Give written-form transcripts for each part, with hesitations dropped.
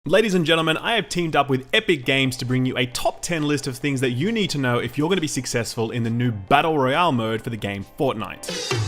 Ladies and gentlemen, I have teamed up with Epic Games to bring you a top 10 list of things that you need to know if you're going to be successful in the new Battle Royale mode for the game Fortnite.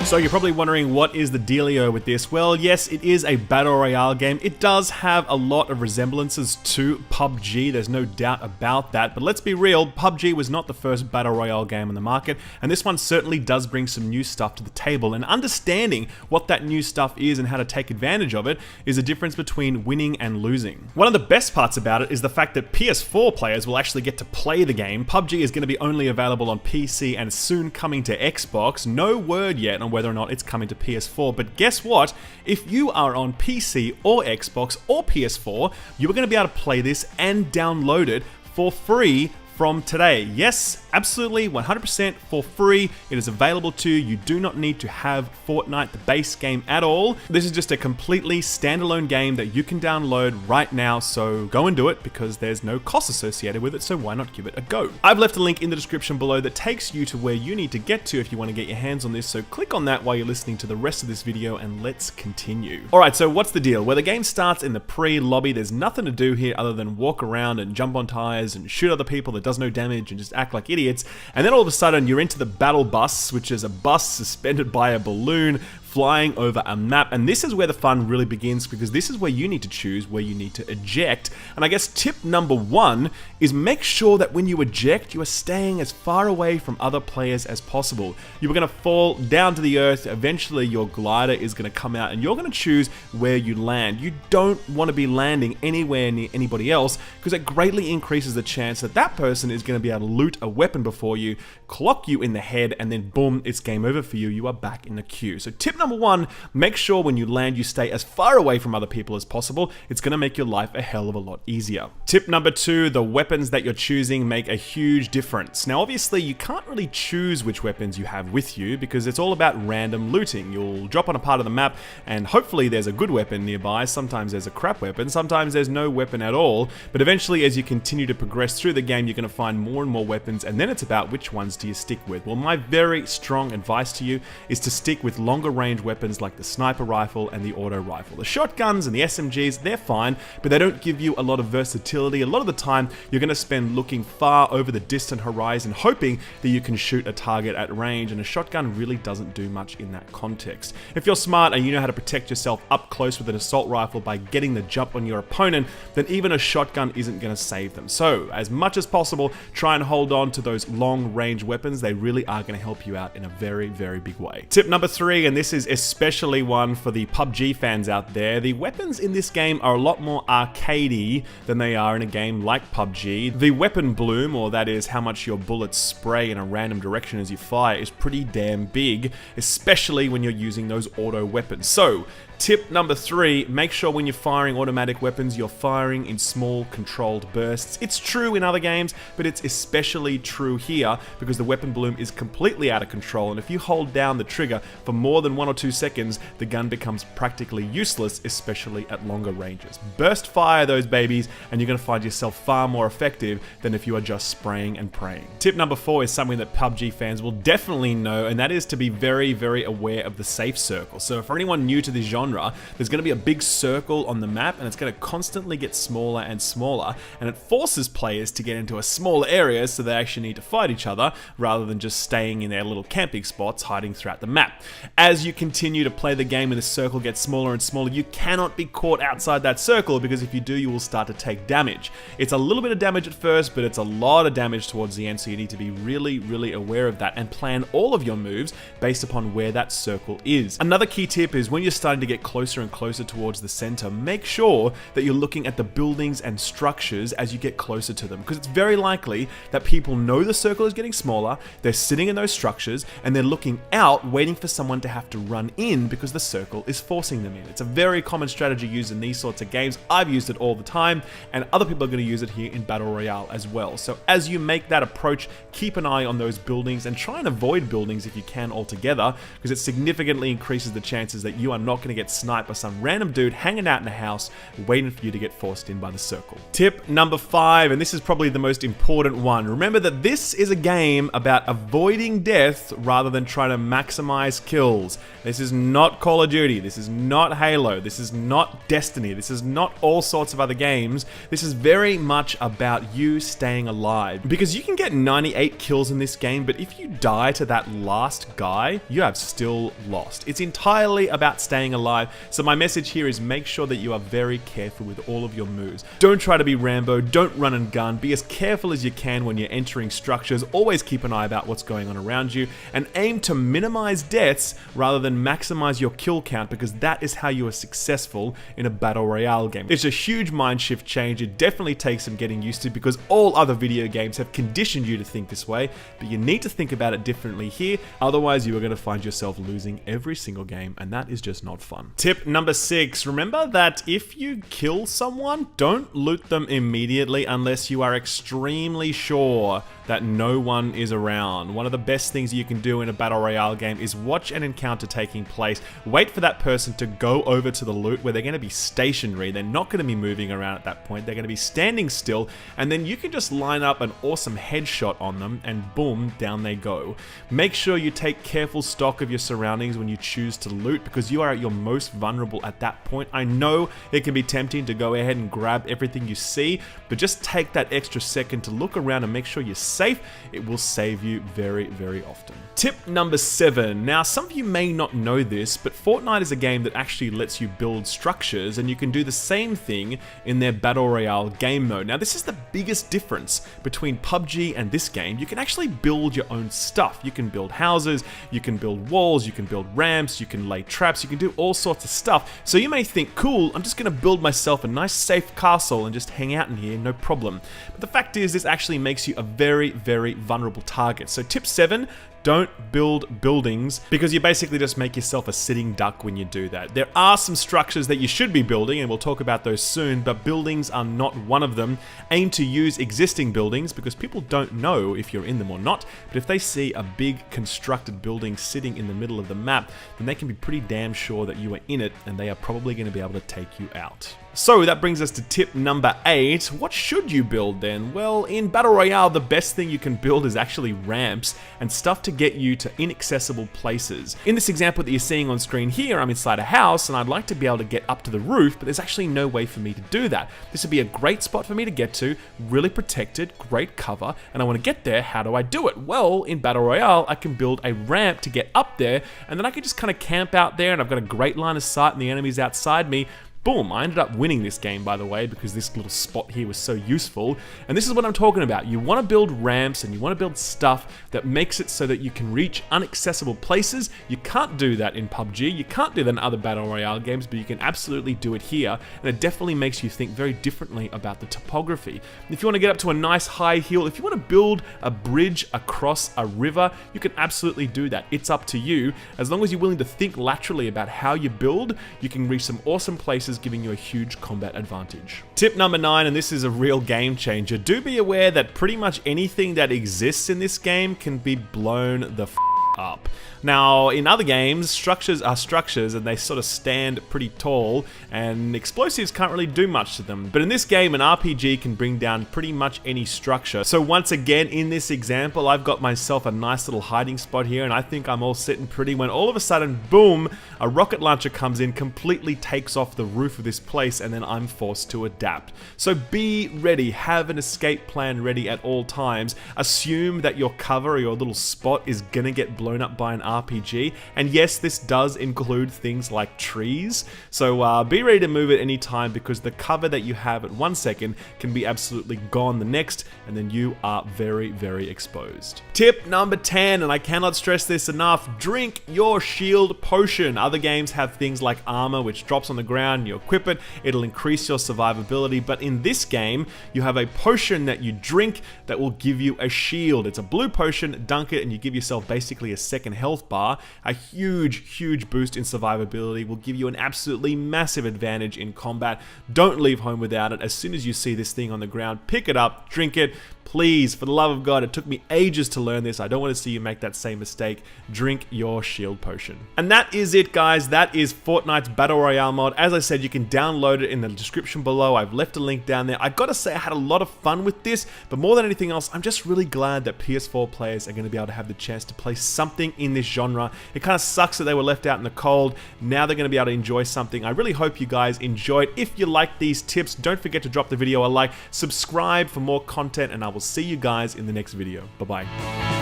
So you're probably wondering, what is the dealio with this? Well, yes, it is a Battle Royale game. It does have a lot of resemblances to PUBG, there's no doubt about that, but let's be real, PUBG was not the first Battle Royale game on the market, and this one certainly does bring some new stuff to the table, and understanding what that new stuff is and how to take advantage of it is a difference between winning and losing. One of the best parts about it is the fact that PS4 players will actually get to play the game. PUBG is going to be only available on PC and soon coming to Xbox. No word yet on whether or not it's coming to PS4, but guess what? If you are on PC or Xbox or PS4, you are going to be able to play this and download it for free from today. Yes, absolutely, 100% for free. It is available to you. You do not need to have Fortnite, the base game, at all. This is just a completely standalone game that you can download right now, so go and do it because there's no cost associated with it, so why not give it a go? I've left a link in the description below that takes you to where you need to get to if you want to get your hands on this, so click on that while you're listening to the rest of this video and let's continue. Alright, so what's the deal? Where the game starts in the pre-lobby, there's nothing to do here other than walk around and jump on tires and shoot other people that does no damage and just act like idiots, and then all of a sudden you're into the battle bus, which is a bus suspended by a balloon flying over a map, and this is where the fun really begins because this is where you need to choose where you need to eject. And I guess tip number one is make sure that when you eject, you are staying as far away from other players as possible. You are going to fall down to the earth, eventually your glider is going to come out and you're going to choose where you land. You don't want to be landing anywhere near anybody else because it greatly increases the chance that that person is going to be able to loot a weapon before you, clock you in the head, and then boom, it's game over for you. You are back in the queue. So tip number one, make sure when you land you stay as far away from other people as possible. It's going to make your life a hell of a lot easier. Tip number two, the weapons that you're choosing make a huge difference. Now obviously you can't really choose which weapons you have with you because it's all about random looting. You'll drop on a part of the map and hopefully there's a good weapon nearby, sometimes there's a crap weapon, sometimes there's no weapon at all, but eventually as you continue to progress through the game you're going to find more and more weapons, and then it's about which ones do you stick with. Well, my very strong advice to you is to stick with longer range weapons like the sniper rifle and the auto rifle. The shotguns and the SMGs, they're fine, but they don't give you a lot of versatility. A lot of the time, you're going to spend looking far over the distant horizon, hoping that you can shoot a target at range, and a shotgun really doesn't do much in that context. If you're smart and you know how to protect yourself up close with an assault rifle by getting the jump on your opponent, then even a shotgun isn't going to save them. So, as much as possible, try and hold on to those long range weapons. They really are going to help you out in a very, very big way. Tip number three, and this is especially one for the PUBG fans out there, the weapons in this game are a lot more arcadey than they are in a game like PUBG. The weapon bloom, or that is how much your bullets spray in a random direction as you fire, is pretty damn big, especially when you're using those auto weapons. So, tip number three, make sure when you're firing automatic weapons, you're firing in small, controlled bursts. It's true in other games, but it's especially true here because the weapon bloom is completely out of control, and if you hold down the trigger for more than 1 or 2 seconds, the gun becomes practically useless, especially at longer ranges. Burst fire those babies, and you're going to find yourself far more effective than if you are just spraying and praying. Tip number four is something that PUBG fans will definitely know, and that is to be very, very aware of the safe circle. So for anyone new to this genre, there's going to be a big circle on the map and it's going to constantly get smaller and smaller, and it forces players to get into a smaller area so they actually need to fight each other rather than just staying in their little camping spots hiding throughout the map. As you continue to play the game and the circle gets smaller and smaller, you cannot be caught outside that circle because if you do, you will start to take damage. It's a little bit of damage at first, but it's a lot of damage towards the end, so you need to be really, really aware of that and plan all of your moves based upon where that circle is. Another key tip is when you're starting to get closer and closer towards the center, make sure that you're looking at the buildings and structures as you get closer to them, because it's very likely that people know the circle is getting smaller, they're sitting in those structures, and they're looking out waiting for someone to have to run in because the circle is forcing them in. It's a very common strategy used in these sorts of games. I've used it all the time, and other people are going to use it here in Battle Royale as well. So as you make that approach, keep an eye on those buildings and try and avoid buildings if you can altogether, because it significantly increases the chances that you are not going to get get sniped by some random dude hanging out in a house, waiting for you to get forced in by the circle. Tip number 5, and this is probably the most important one. Remember that this is a game about avoiding death rather than trying to maximize kills. This is not Call of Duty, this is not Halo, this is not Destiny, this is not all sorts of other games. This is very much about you staying alive. Because you can get 98 kills in this game, but if you die to that last guy, you have still lost. It's entirely about staying alive, so my message here is make sure that you are very careful with all of your moves. Don't try to be Rambo, don't run and gun, be as careful as you can when you're entering structures, always keep an eye about what's going on around you, and aim to minimize deaths rather than maximize your kill count, because that is how you are successful in a Battle Royale game. It's a huge mind shift change, it definitely takes some getting used to because all other video games have conditioned you to think this way, but you need to think about it differently here, otherwise you are going to find yourself losing every single game, and that is just not fun. Tip number 6, remember that if you kill someone, don't loot them immediately unless you are extremely sure that no one is around. One of the best things you can do in a Battle Royale game is watch an encounter taking place, wait for that person to go over to the loot where they're going to be stationary, they're not going to be moving around at that point, they're going to be standing still, and then you can just line up an awesome headshot on them and boom, down they go. Make sure you take careful stock of your surroundings when you choose to loot because you are at your most vulnerable at that point. I know it can be tempting to go ahead and grab everything you see, but just take that extra second to look around and make sure you're safe. It will save you very, very often. Tip number 7. Now, some of you may not know this, but Fortnite is a game that actually lets you build structures, and you can do the same thing in their Battle Royale game mode. Now, this is the biggest difference between PUBG and this game. You can actually build your own stuff. You can build houses, you can build walls, you can build ramps, you can lay traps, you can do all sorts of stuff. So you may think, cool, I'm just going to build myself a nice safe castle and just hang out in here, no problem. But the fact is, this actually makes you a very, very vulnerable target. So tip 7, don't build buildings because you basically just make yourself a sitting duck when you do that. There are some structures that you should be building, and we'll talk about those soon, but buildings are not one of them. Aim to use existing buildings because people don't know if you're in them or not, but if they see a big constructed building sitting in the middle of the map, then they can be pretty damn sure that you are in it, and they are probably going to be able to take you out. So that brings us to tip number 8. What should you build then? Well, in Battle Royale, the best thing you can build is actually ramps and stuff to get you to inaccessible places. In this example that you're seeing on screen here, I'm inside a house and I'd like to be able to get up to the roof, but there's actually no way for me to do that. This would be a great spot for me to get to, really protected, great cover, and I want to get there. How do I do it? Well, in Battle Royale, I can build a ramp to get up there, and then I can just kind of camp out there, and I've got a great line of sight and the enemy's outside me. Boom, I ended up winning this game, by the way, because this little spot here was so useful. And this is what I'm talking about. You want to build ramps and you want to build stuff that makes it so that you can reach inaccessible places. You can't do that in PUBG. You can't do that in other Battle Royale games, but you can absolutely do it here. And it definitely makes you think very differently about the topography. If you want to get up to a nice high hill, if you want to build a bridge across a river, you can absolutely do that. It's up to you. As long as you're willing to think laterally about how you build, you can reach some awesome places, giving you a huge combat advantage. Tip number 9, and this is a real game changer. Do be aware that pretty much anything that exists in this game can be blown the f up. Now, in other games, structures are structures and they sort of stand pretty tall and explosives can't really do much to them. But in this game, an RPG can bring down pretty much any structure. So once again, in this example, I've got myself a nice little hiding spot here and I think I'm all sitting pretty when all of a sudden, boom, a rocket launcher comes in, completely takes off the roof of this place, and then I'm forced to adapt. So be ready, have an escape plan ready at all times. Assume that your cover or your little spot is gonna get blown up by an RPG, and yes, this does include things like trees, so be ready to move at any time because the cover that you have at 1 second can be absolutely gone the next, and then you are very, very exposed. Tip number 10, and I cannot stress this enough, drink your shield potion. Other games have things like armor which drops on the ground, you equip it, it'll increase your survivability, but in this game, you have a potion that you drink that will give you a shield. It's a blue potion, dunk it, and you give yourself basically a second health bar, a huge boost in survivability, will give you an absolutely massive advantage in combat. Don't leave home without it. As soon as you see this thing on the ground, pick it up, drink it. Please, for the love of God, it took me ages to learn this. I don't want to see you make that same mistake. Drink your shield potion. And that is it, guys. That is Fortnite's Battle Royale mod. As I said, you can download it in the description below. I've left a link down there. I gotta say, I had a lot of fun with this, but more than anything else, I'm just really glad that PS4 players are going to be able to have the chance to play something in this genre. It kind of sucks that they were left out in the cold. Now they're going to be able to enjoy something. I really hope you guys enjoyed. If you like these tips, don't forget to drop the video a like, subscribe for more content, and I will see you guys in the next video. Bye-bye.